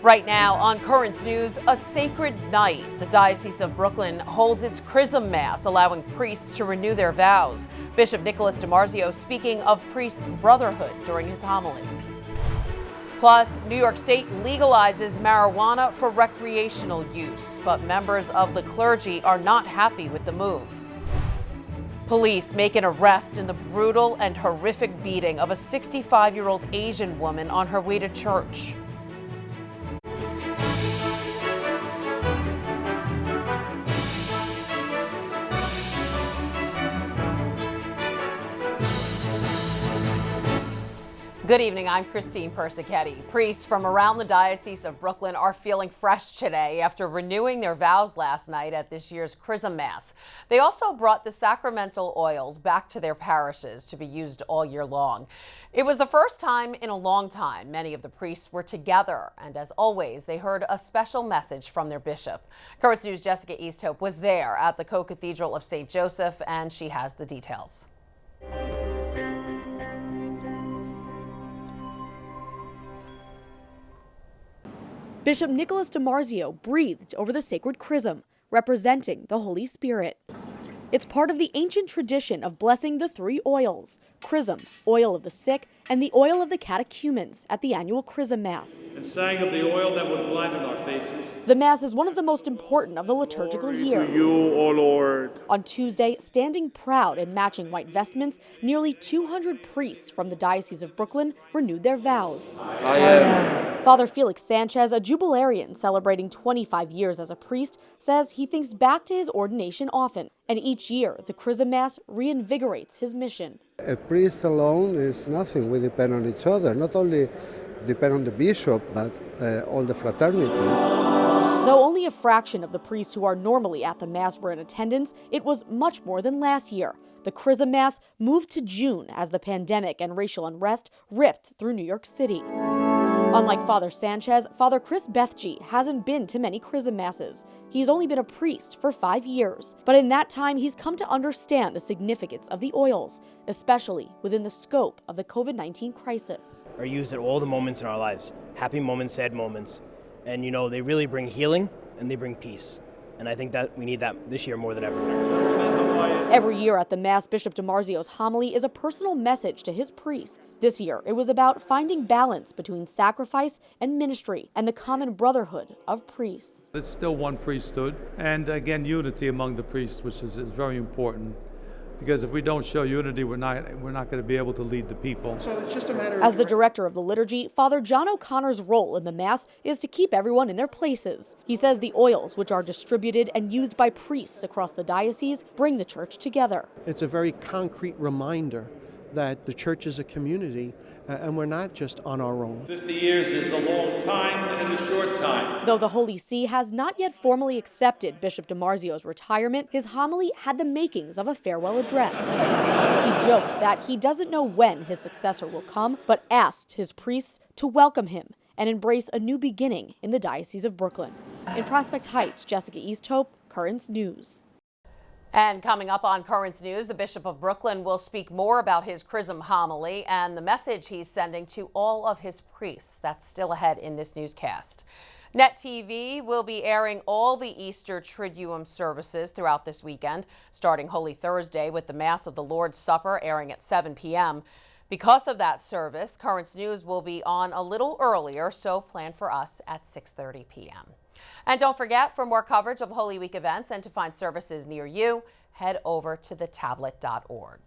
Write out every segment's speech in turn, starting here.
Right now on Currents News, a sacred night. The Diocese of Brooklyn holds its Chrism Mass, allowing priests to renew their vows. Bishop Nicholas DiMarzio speaking of priests' brotherhood during his homily. Plus, New York State legalizes marijuana for recreational use, but members of the clergy are not happy with the move. Police make an arrest in the brutal and horrific beating of a 65-year-old Asian woman on her way to church. Good evening, I'm Christine Persichetti. Priests from around the Diocese of Brooklyn are feeling fresh today after renewing their vows last night at this year's Chrism Mass. They also brought the sacramental oils back to their parishes to be used all year long. It was the first time in a long time many of the priests were together, and as always, they heard a special message from their bishop. Currents News' Jessica Easthope was there at the Co-Cathedral of St. Joseph, and she has the details. Bishop Nicholas DiMarzio breathed over the sacred chrism, representing the Holy Spirit. It's part of the ancient tradition of blessing the three oils: chrism, oil of the sick, and the oil of the catechumens at the annual Chrism Mass. And sang of the oil that would gladden our faces. The Mass is one of the most important of the liturgical year. To you, O Lord. On Tuesday, standing proud in matching white vestments, nearly 200 priests from the Diocese of Brooklyn renewed their vows. I am. Father Felix Sanchez, a jubilarian celebrating 25 years as a priest, says he thinks back to his ordination often, and each year the Chrism Mass reinvigorates his mission. A priest alone is nothing. We depend on each other, not only depend on the bishop, but all the fraternity. Though only a fraction of the priests who are normally at the Mass were in attendance, it was much more than last year. The Chrism Mass moved to June as the pandemic and racial unrest ripped through New York City. Unlike Father Sanchez, Father Chris Bethji hasn't been to many Chrism Masses. He's only been a priest for 5 years, but in that time he's come to understand the significance of the oils, especially within the scope of the COVID-19 crisis. Are used at all the moments in our lives, happy moments, sad moments, and they really bring healing and they bring peace. And I think that we need that this year more than ever. Every year at the Mass, Bishop DiMarzio's homily is a personal message to his priests. This year, it was about finding balance between sacrifice and ministry and the common brotherhood of priests. It's still one priesthood, and again, unity among the priests, which is very important. Because if we don't show unity, we're not going to be able to lead the people. So it's just a matter of... As the director of the liturgy, Father John O'Connor's role in the Mass is to keep everyone in their places. He says the oils, which are distributed and used by priests across the diocese, bring the church together. It's a very concrete reminder that the church is a community and we're not just on our own. 50 years is a long time and a short time. Though the Holy See has not yet formally accepted Bishop DiMarzio's retirement, his homily had the makings of a farewell address. He joked that he doesn't know when his successor will come, but asked his priests to welcome him and embrace a new beginning in the Diocese of Brooklyn. In Prospect Heights, Jessica Easthope, Currents News. And coming up on Currents News, the Bishop of Brooklyn will speak more about his Chrism homily and the message he's sending to all of his priests. That's still ahead in this newscast. Net TV will be airing all the Easter Triduum services throughout this weekend, starting Holy Thursday with the Mass of the Lord's Supper airing at 7 p.m. Because of that service, Currents News will be on a little earlier, so plan for us at 6:30 p.m. And don't forget, for more coverage of Holy Week events and to find services near you, head over to thetablet.org.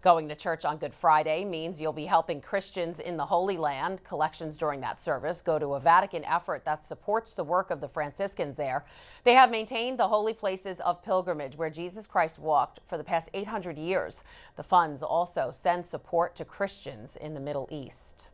Going to church on Good Friday means you'll be helping Christians in the Holy Land. Collections during that service go to a Vatican effort that supports the work of the Franciscans there. They have maintained the holy places of pilgrimage where Jesus Christ walked for the past 800 years. The funds also send support to Christians in the Middle East.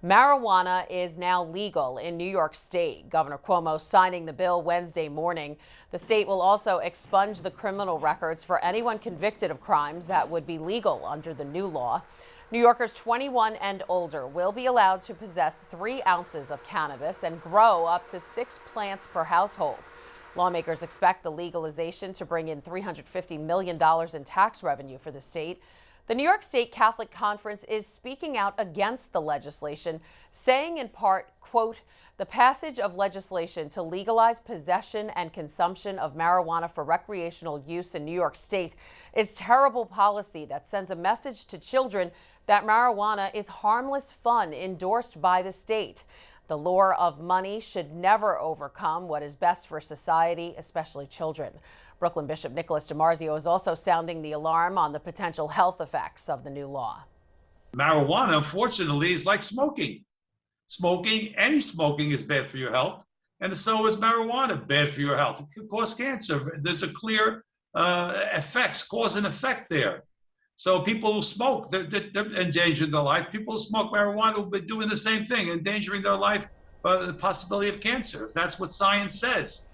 Marijuana is now legal in New York State. Governor Cuomo signing the bill Wednesday morning. The state will also expunge the criminal records for anyone convicted of crimes that would be legal under the new law. New Yorkers 21 and older will be allowed to possess 3 ounces of cannabis and grow up to 6 plants per household. Lawmakers expect the legalization to bring in $350 million in tax revenue for the state. The New York State Catholic Conference is speaking out against the legislation, saying in part, quote, "The passage of legislation to legalize possession and consumption of marijuana for recreational use in New York State is terrible policy that sends a message to children that marijuana is harmless fun endorsed by the state. The lure of money should never overcome what is best for society, especially children." Brooklyn Bishop Nicholas DiMarzio is also sounding the alarm on the potential health effects of the new law. Marijuana, unfortunately, is like smoking. Any smoking is bad for your health, and so is marijuana bad for your health. It could cause cancer. There's a clear cause and effect there. So people who smoke, they're endangering their life. People who smoke marijuana will be doing the same thing, endangering their life by the possibility of cancer, if that's what science says.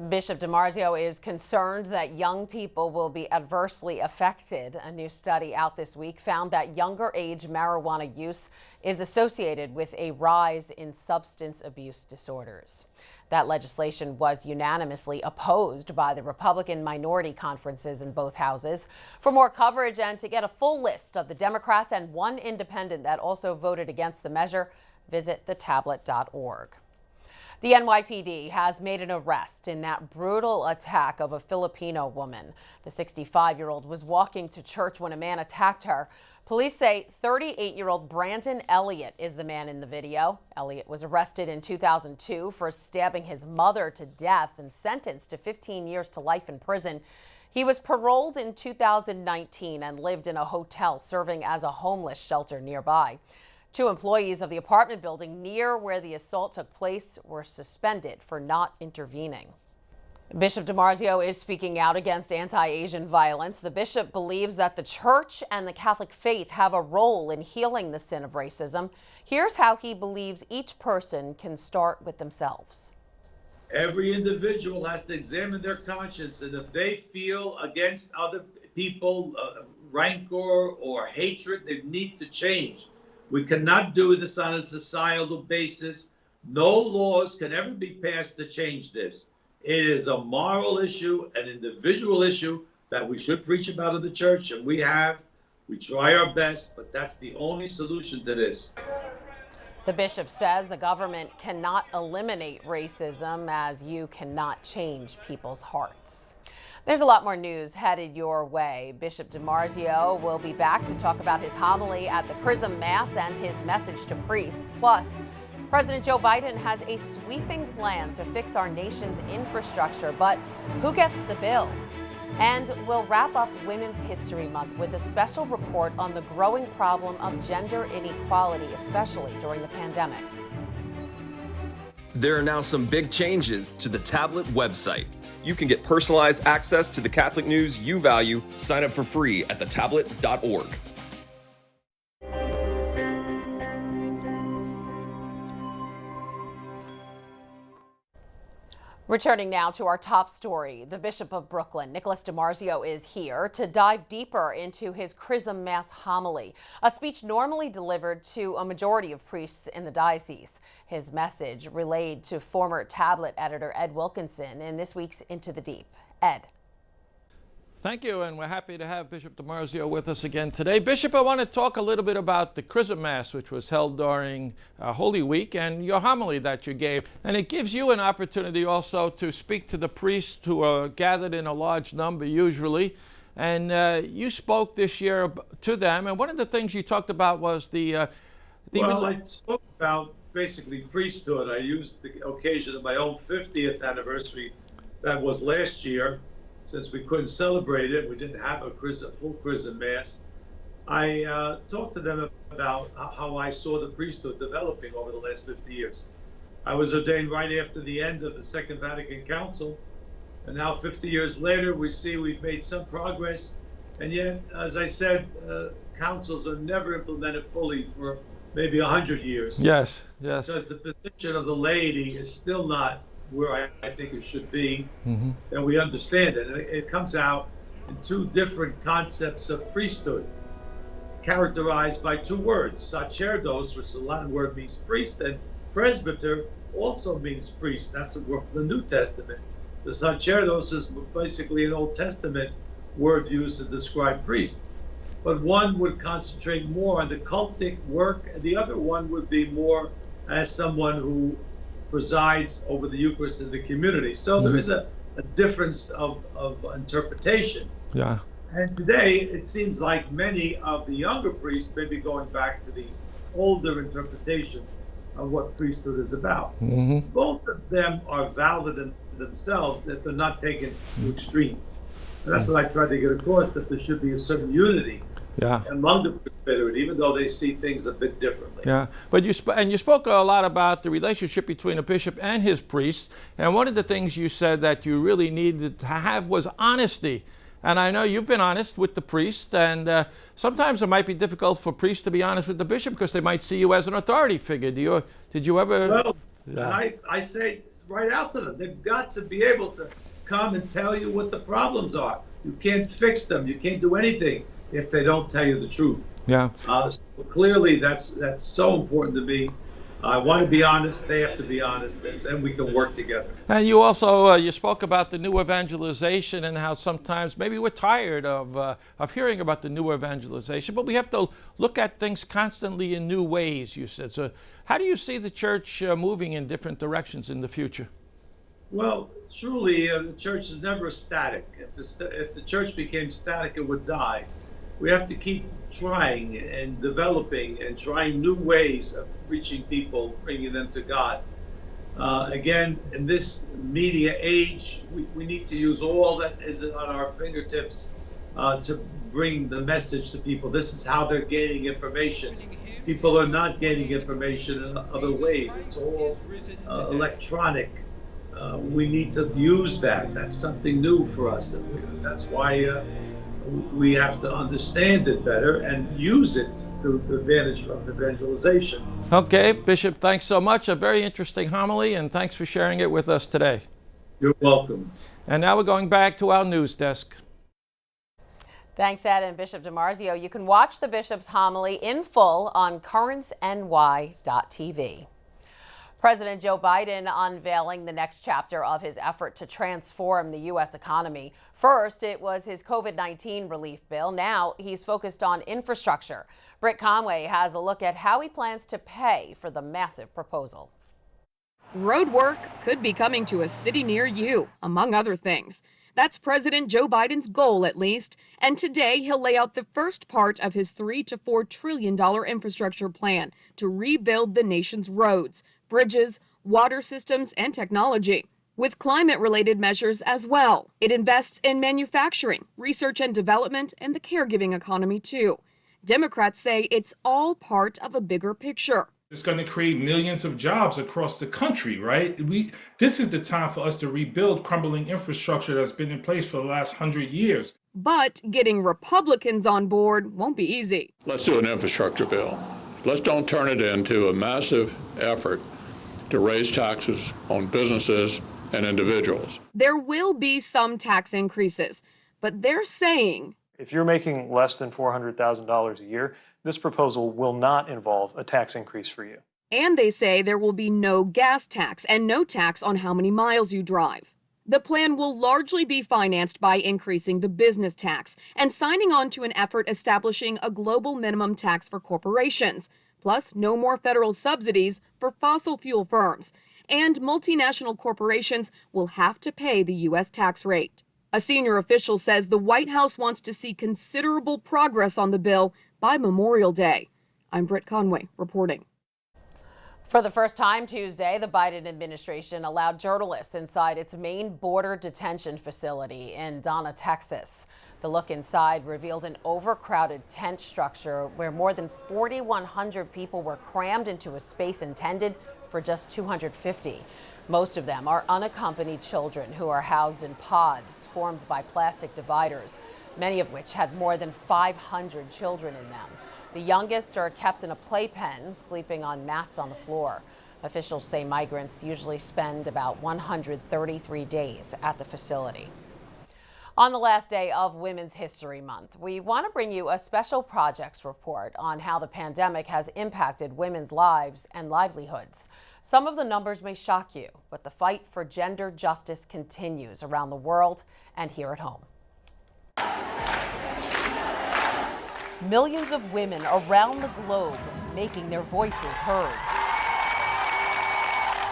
Bishop DiMarzio is concerned that young people will be adversely affected. A new study out this week found that younger age marijuana use is associated with a rise in substance abuse disorders. That legislation was unanimously opposed by the Republican minority conferences in both houses. For more coverage and to get a full list of the Democrats and one independent that also voted against the measure, visit thetablet.org. The NYPD has made an arrest in that brutal attack of a Filipino woman. The 65-year-old was walking to church when a man attacked her. Police say 38-year-old Brandon Elliott is the man in the video. Elliott was arrested in 2002 for stabbing his mother to death and sentenced to 15 years to life in prison. He was paroled in 2019 and lived in a hotel serving as a homeless shelter nearby. 2 employees of the apartment building near where the assault took place were suspended for not intervening. Bishop DiMarzio is speaking out against anti-Asian violence. The bishop believes that the church and the Catholic faith have a role in healing the sin of racism. Here's how he believes each person can start with themselves. Every individual has to examine their conscience, and if they feel against other people rancor or hatred, they need to change. We cannot do this on a societal basis. No laws can ever be passed to change this. It is a moral issue, an individual issue that we should preach about in the church, and we try our best, but that's the only solution to this. The bishop says the government cannot eliminate racism, as you cannot change people's hearts. There's a lot more news headed your way. Bishop DiMarzio will be back to talk about his homily at the Chrism Mass and his message to priests. Plus, President Joe Biden has a sweeping plan to fix our nation's infrastructure, but who gets the bill? And we'll wrap up Women's History Month with a special report on the growing problem of gender inequality, especially during the pandemic. There are now some big changes to the Tablet website. You can get personalized access to the Catholic news you value. Sign up for free at thetablet.org. Returning now to our top story, the Bishop of Brooklyn, Nicholas DiMarzio, is here to dive deeper into his Chrism Mass homily, a speech normally delivered to a majority of priests in the diocese. His message relayed to former Tablet editor Ed Wilkinson in this week's Into the Deep. Ed. Thank you, and we're happy to have Bishop DiMarzio with us again today. Bishop, I want to talk a little bit about the Chrism Mass, which was held during Holy Week, and your homily that you gave. And it gives you an opportunity also to speak to the priests who are gathered in a large number usually. And you spoke this year to them, and one of the things you talked about was I spoke about basically priesthood. I used the occasion of my own 50th anniversary, that was last year. Since we couldn't celebrate it, we didn't have a full Chrism Mass. I talked to them about how I saw the priesthood developing over the last 50 years. I was ordained right after the end of the Second Vatican Council, and now 50 years later, we see we've made some progress, and yet, as I said, councils are never implemented fully for maybe 100 years. Yes. Because the position of the laity is still not where I think it should be, and we understand it. It comes out in 2 different concepts of priesthood, characterized by 2 words, sacerdos, which the Latin word means priest, and presbyter also means priest. That's the word from the New Testament. The sacerdos is basically an Old Testament word used to describe priest. but one would concentrate more on the cultic work, and the other one would be more as someone who presides over the Eucharist in the community. So there is a difference of interpretation. Yeah. And today, it seems like many of the younger priests may be going back to the older interpretation of what priesthood is about. Both of them are valid in themselves if they're not taken to extremes. And that's what I tried to get across, that there should be a certain unity among the presbytery, even though they see things a bit differently. Yeah, but you spoke a lot about the relationship between a bishop and his priests, and one of the things you said that you really needed to have was honesty. And I know you've been honest with the priest, and sometimes it might be difficult for priests to be honest with the bishop because they might see you as an authority figure. Did you ever? Well, I say right out to them, they've got to be able to come and tell you what the problems are. You can't fix them. You can't do anything if they don't tell you the truth. Yeah. So clearly, that's so important to me. I want to be honest. They have to be honest, and then we can work together. And you also you spoke about the new evangelization and how sometimes maybe we're tired of hearing about the new evangelization, but we have to look at things constantly in new ways. You said. So, how do you see the church moving in different directions in the future? Well, truly, the church is never static. If the church became static, it would die. We have to keep trying and developing and trying new ways of reaching people, bringing them to God. Again, in this media age, we need to use all that is on our fingertips to bring the message to people. This is how they're gaining information. People are not gaining information in other ways. It's all electronic. We need to use that. That's something new for us. That's why we have to understand it better and use it to the advantage of evangelization. Okay, Bishop, thanks so much. A very interesting homily, and thanks for sharing it with us today. You're welcome. And now we're going back to our news desk. Thanks, Ed and Bishop DiMarzio. You can watch the bishop's homily in full on currentsny.tv. President Joe Biden unveiling the next chapter of his effort to transform the U.S. economy. First, it was his COVID-19 relief bill. Now he's focused on infrastructure. Britt Conway has a look at how he plans to pay for the massive proposal. Road work could be coming to a city near you, among other things. That's President Joe Biden's goal, at least. And today he'll lay out the first part of his $3 to $4 trillion infrastructure plan to rebuild the nation's roads, bridges, water systems, and technology, with climate-related measures as well. It invests in manufacturing, research and development, and the caregiving economy, too. Democrats say it's all part of a bigger picture. It's going to create millions of jobs across the country, right? This is the time for us to rebuild crumbling infrastructure that's been in place for the last 100 years. But getting Republicans on board won't be easy. Let's do an infrastructure bill. Let's don't turn it into a massive effort to raise taxes on businesses and individuals. There will be some tax increases, but they're saying if you're making less than $400,000 a year, this proposal will not involve a tax increase for you. And they say there will be no gas tax and no tax on how many miles you drive. The plan will largely be financed by increasing the business tax and signing on to an effort establishing a global minimum tax for corporations, plus no more federal subsidies for fossil fuel firms. And multinational corporations will have to pay the U.S. tax rate. A senior official says the White House wants to see considerable progress on the bill by Memorial Day. I'm Britt Conway reporting. For the first time Tuesday, the Biden administration allowed journalists inside its main border detention facility in Donna, Texas. The look inside revealed an overcrowded tent structure where more than 4,100 people were crammed into a space intended for just 250. Most of them are unaccompanied children who are housed in pods formed by plastic dividers, many of which had more than 500 children in them. The youngest are kept in a playpen, sleeping on mats on the floor. Officials say migrants usually spend about 133 days at the facility. On the last day of Women's History Month, we want to bring you a special projects report on how the pandemic has impacted women's lives and livelihoods. Some of the numbers may shock you, but the fight for gender justice continues around the world and here at home. Millions of women around the globe making their voices heard.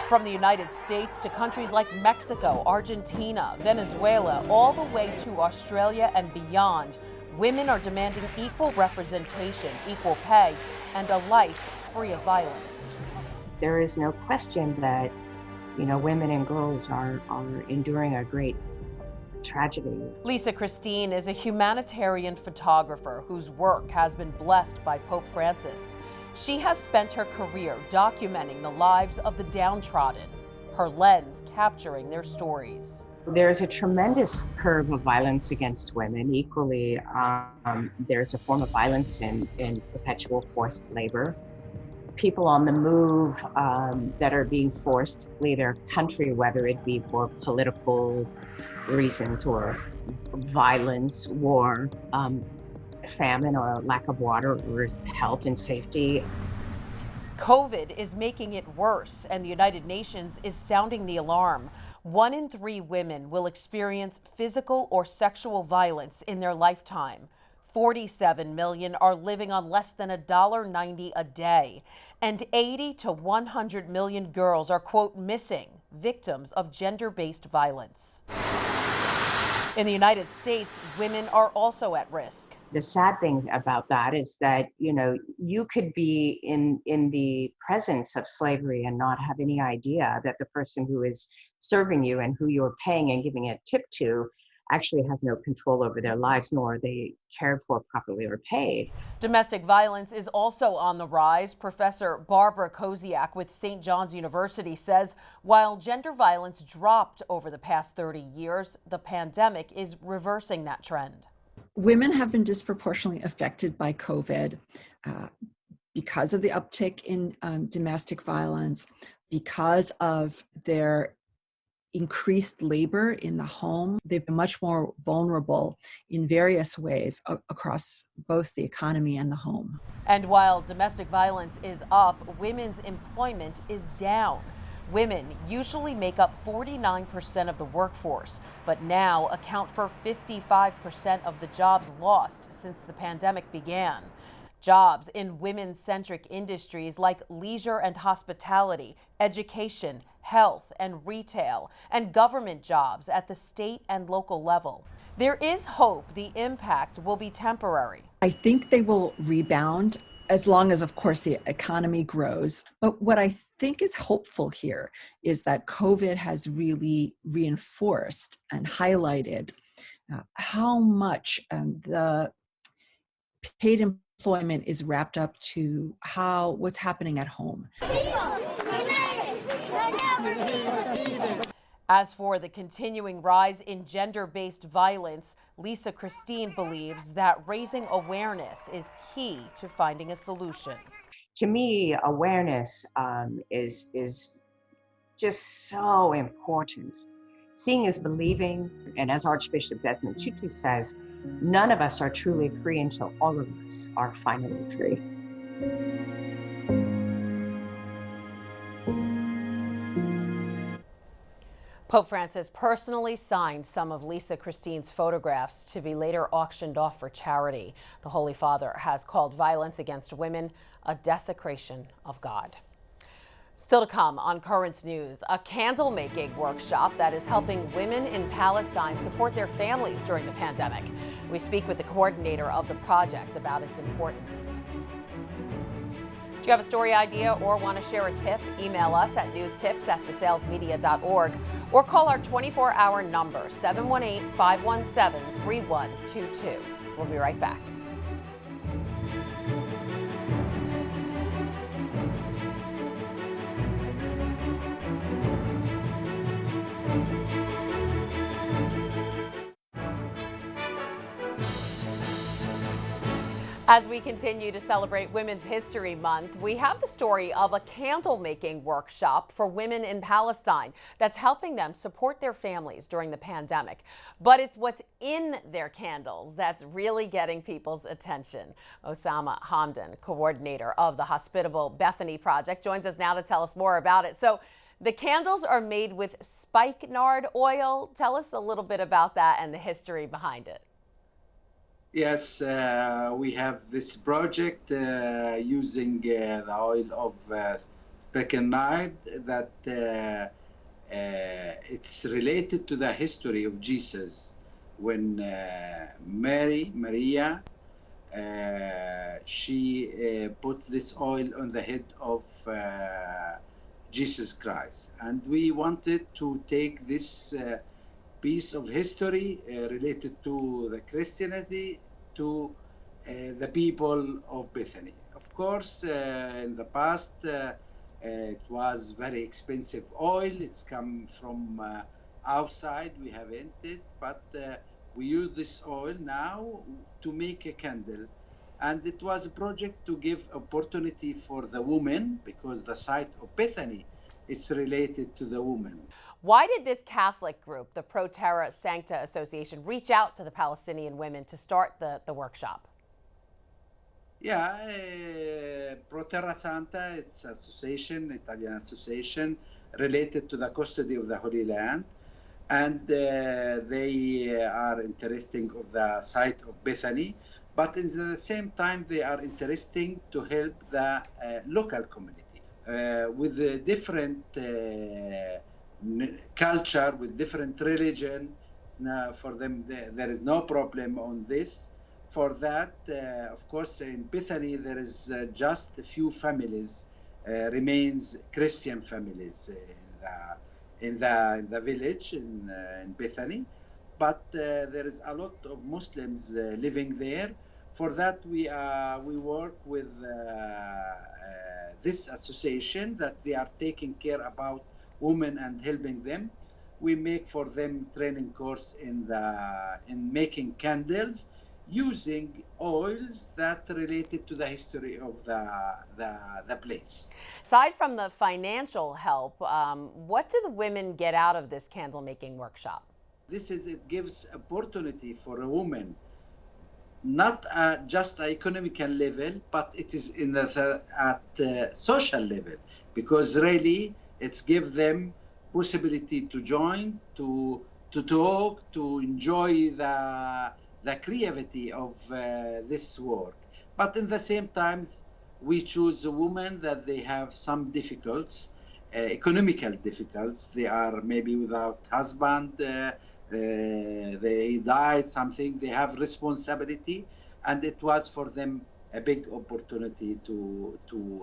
From the United States to countries like Mexico, Argentina, Venezuela, all the way to Australia and beyond, women are demanding equal representation, equal pay, and a life free of violence. There is no question that, women and girls are enduring a great tragedy. Lisa Christine is a humanitarian photographer whose work has been blessed by Pope Francis. She has spent her career documenting the lives of the downtrodden, her lens capturing their stories. There's a tremendous curve of violence against women. Equally, there's a form of violence in perpetual forced labor. People on the move that are being forced to flee their country, whether it be for political reasons or violence, war, famine, or lack of water, or health and safety. COVID is making it worse, and the United Nations is sounding the alarm. 1 in 3 women will experience physical or sexual violence in their lifetime. 47 million are living on less than $1.90 a day, and 80 to 100 million girls are, quote, missing, victims of gender-based violence. In the United States, women are also at risk. The sad thing about that is that, you could be in the presence of slavery and not have any idea that the person who is serving you and who you're paying and giving a tip to actually has no control over their lives, nor are they cared for properly or paid. Domestic violence is also on the rise. Professor Barbara Koziak with St. John's University says while gender violence dropped over the past 30 years, the pandemic is reversing that trend. Women have been disproportionately affected by COVID because of the uptick in domestic violence, because of their increased labor in the home. They've been much more vulnerable in various ways across both the economy and the home. And while domestic violence is up, women's employment is down. Women usually make up 49% of the workforce, but now account for 55% of the jobs lost since the pandemic began. Jobs in women-centric industries like leisure and hospitality, education, health and retail, and government jobs at the state and local level. There is hope the impact will be temporary. I think they will rebound as long as, of course, the economy grows. But what I think is hopeful here is that COVID has really reinforced and highlighted how much the paid employment is wrapped up to what's happening at home. As for the continuing rise in gender-based violence, Lisa Christine believes that raising awareness is key to finding a solution. To me, awareness is just so important. Seeing is believing, and as Archbishop Desmond Tutu says, none of us are truly free until all of us are finally free. Pope Francis personally signed some of Lisa Christine's photographs to be later auctioned off for charity. The Holy Father has called violence against women a desecration of God. Still to come on Currents News, a candle making workshop that is helping women in Palestine support their families during the pandemic. We speak with the coordinator of the project about its importance. Do you have a story idea or want to share a tip? Email us at newstips@desalesmedia.org or call our 24-hour number 718-517-3122. We'll be right back. As we continue to celebrate Women's History Month, we have the story of a candle-making workshop for women in Palestine that's helping them support their families during the pandemic. But it's what's in their candles that's really getting people's attention. Osama Hamdan, coordinator of the hospitable Bethany Project, joins us now to tell us more about it. So the candles are made with spikenard oil. Tell us a little bit about that and the history behind it. Yes, we have this project using the oil of spikenard that it's related to the history of Jesus when Maria, she put this oil on the head of Jesus Christ. And we wanted to take this piece of history related to the Christianity to the people of Bethany. Of course, in the past, it was very expensive oil. It's come from outside, we haven't it, but we use this oil now to make a candle. And it was a project to give opportunity for the women because the site of Bethany, it's related to the women. Why did this Catholic group, the Pro Terra Sancta Association, reach out to the Palestinian women to start the workshop? Yeah, Pro Terra Santa, it's association, Italian association related to the custody of the Holy Land. And they are interested of the site of Bethany, but at the same time, they are interested to help the local community with the different culture, with different religion. For them, there is no problem on this. For that, of course, in Bethany, there is just a few families, remains Christian families in the village in Bethany, but there is a lot of Muslims living there. For that, we work with this association that they are taking care about women and helping them. We make for them training course in making candles using oils that related to the history of the place. Aside from the financial help, what do the women get out of this candle making workshop? It gives opportunity for a woman, not just at economical level, but it is at social level, because really it's give them possibility to join, to talk, to enjoy the creativity of this work. But in the same time, we choose a woman that they have some difficulties, economical difficulties. They are maybe without husband, they died, something, they have responsibility. And it was for them a big opportunity to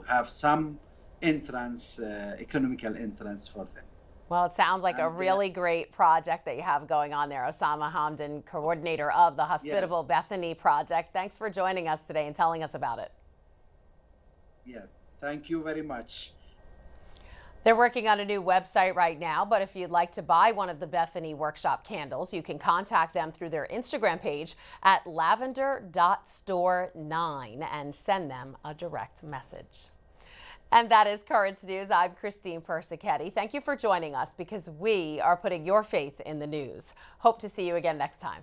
have some entrance, economical entrance for them. Well, it sounds like a really great project that you have going on there. Osama Hamdan, coordinator of the Hospitable Bethany Project. Thanks for joining us today and telling us about it. Yes, thank you very much. They're working on a new website right now, but if you'd like to buy one of the Bethany Workshop candles, you can contact them through their Instagram page at lavender.store9 and send them a direct message. And that is Currents News. I'm Christine Persichetti. Thank you for joining us because we are putting your faith in the news. Hope to see you again next time.